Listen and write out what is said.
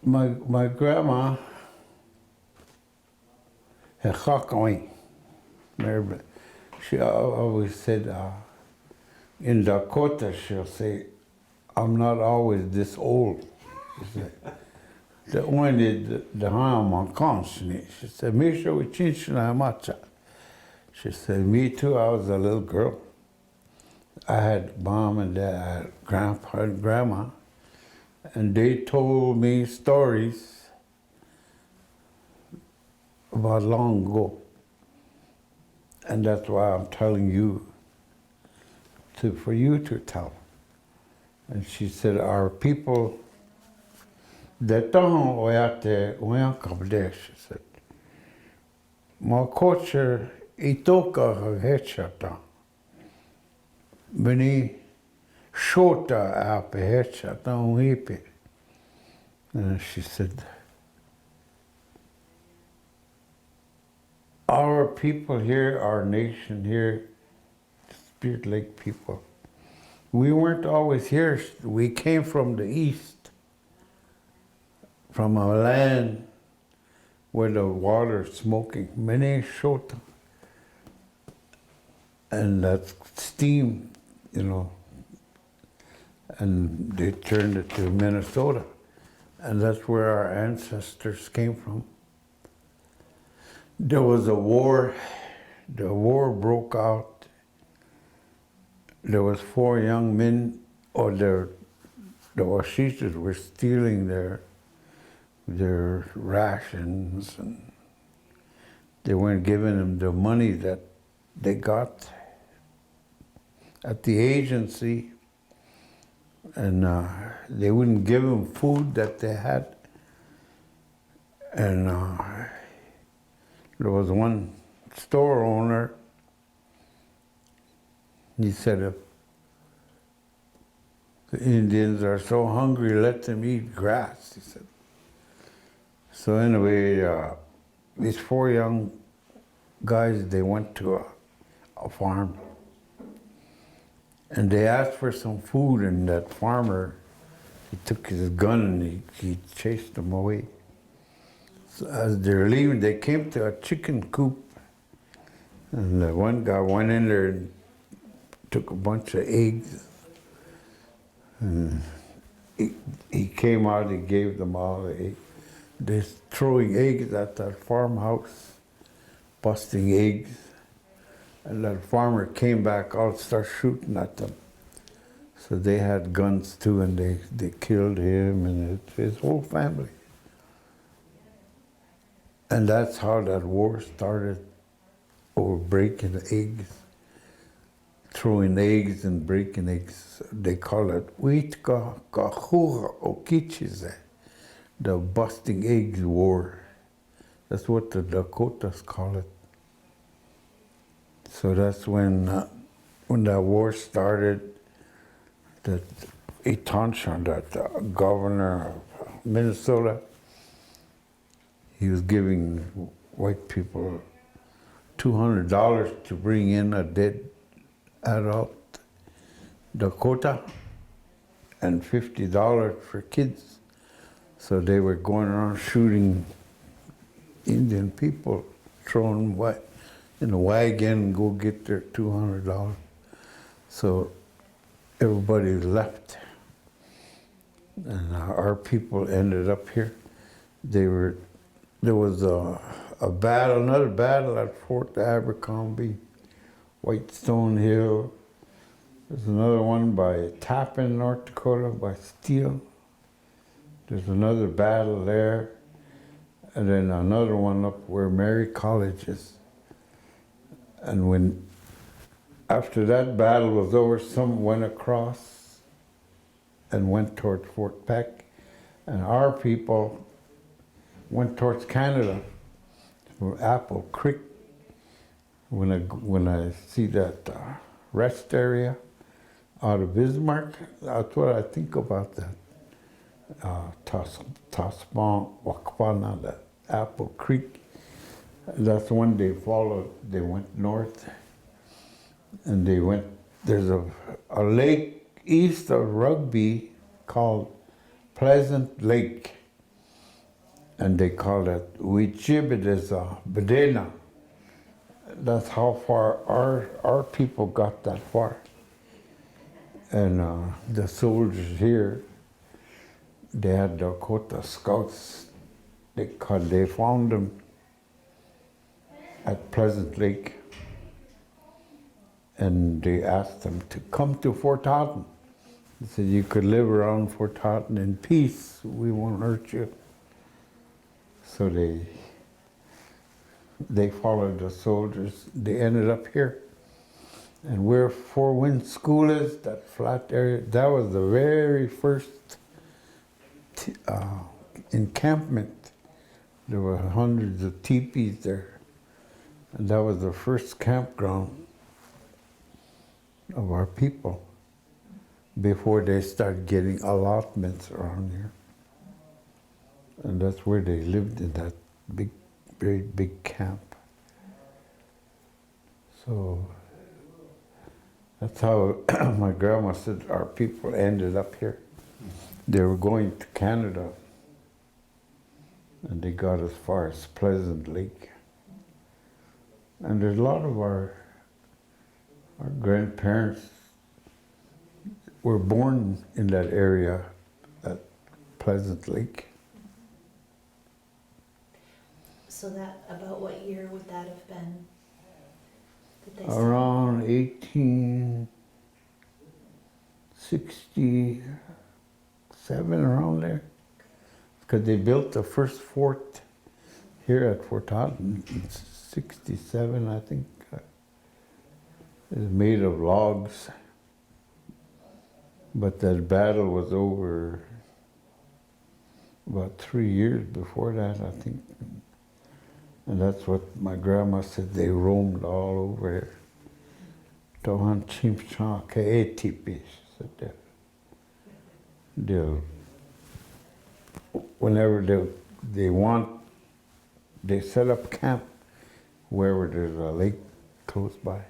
My grandma had Hakaway. She always said, in Dakota, she'll say, I'm not always this old. She said, the only the harm on constant. She said, me sure we change much. She said, me too, I was a little girl. I had mom and dad, I had grandpa and grandma, and they told me stories about long ago. And that's why I'm telling you, for you to tell. And she said, our people, that don't oyate oyankabde, she said. My culture, itoka hechata. Beni shota ape hechata unhipe. And she said, our people here, our nation here, Spirit Lake people, we weren't always here. We came from the east, from a land where the water is smoking, many shota. And that's steam, you know, and they turned it to Minnesota. And that's where our ancestors came from. There was a war. The war broke out. There was 4 young men, or the Washishas were stealing their rations, and they weren't giving them the money that they got at the agency, and they wouldn't give them food that they had. And there was one store owner, he said, if the Indians are so hungry, let them eat grass, he said. So anyway, these 4 young guys, they went to a farm, and they asked for some food, and that farmer, he took his gun and he chased them away. So as they're leaving, they came to a chicken coop, and the one guy went in there and took a bunch of eggs. And he came out, he gave them all the eggs. They're throwing eggs at that farmhouse, busting eggs. And that farmer came back out, started shooting at them. So they had guns too, and they killed him and his whole family. And that's how that war started, over breaking eggs, throwing eggs and breaking eggs. They call it Uitka Kahura Okichize, the busting eggs war. That's what the Dakotas call it. So that's when that war started, that Itanshan, that governor of Minnesota, he was giving white people $200 to bring in a dead adult Dakota and $50 for kids. So they were going around shooting Indian people, throwing them in a wagon and go get their $200. So everybody left. And our people ended up here. There was another battle at Fort Abercrombie, Whitestone Hill. There's another one by Tappan, North Dakota, by Steele. There's another battle there. And then another one up where Mary College is. And after that battle was over, some went across and went toward Fort Peck. And our people went towards Canada, for Apple Creek. When I see that rest area out of Bismarck, that's what I think about that. Tasman, Wakwana, that Apple Creek. That's when they followed, they went north. And there's a lake east of Rugby called Pleasant Lake. and they call it Huichibideza Bedena. That's how far our people got that far. And the soldiers here, they had Dakota Scouts. They found them at Pleasant Lake, and they asked them to come to Fort Totten. They said, you could live around Fort Totten in peace. We won't hurt you. So they followed the soldiers. They ended up here. And where Four Winds School is, that flat area, that was the very first encampment. There were hundreds of teepees there. And that was the first campground of our people before they started getting allotments around here. And that's where they lived, in that big, very big camp. So that's how my grandma said our people ended up here. They were going to Canada, and they got as far as Pleasant Lake. And there's a lot of our grandparents were born in that area, at Pleasant Lake. So that, about what year would that have been? Did they say? Around 1867, around there. Because they built the first fort here at Fort Totten in 67, I think. It was made of logs. But that battle was over about 3 years before that, I think. And that's what my grandma said, they roamed all over here. Tohan Chimcha Kaetipi, she said that. Whenever they want, they set up camp wherever there's a lake close by.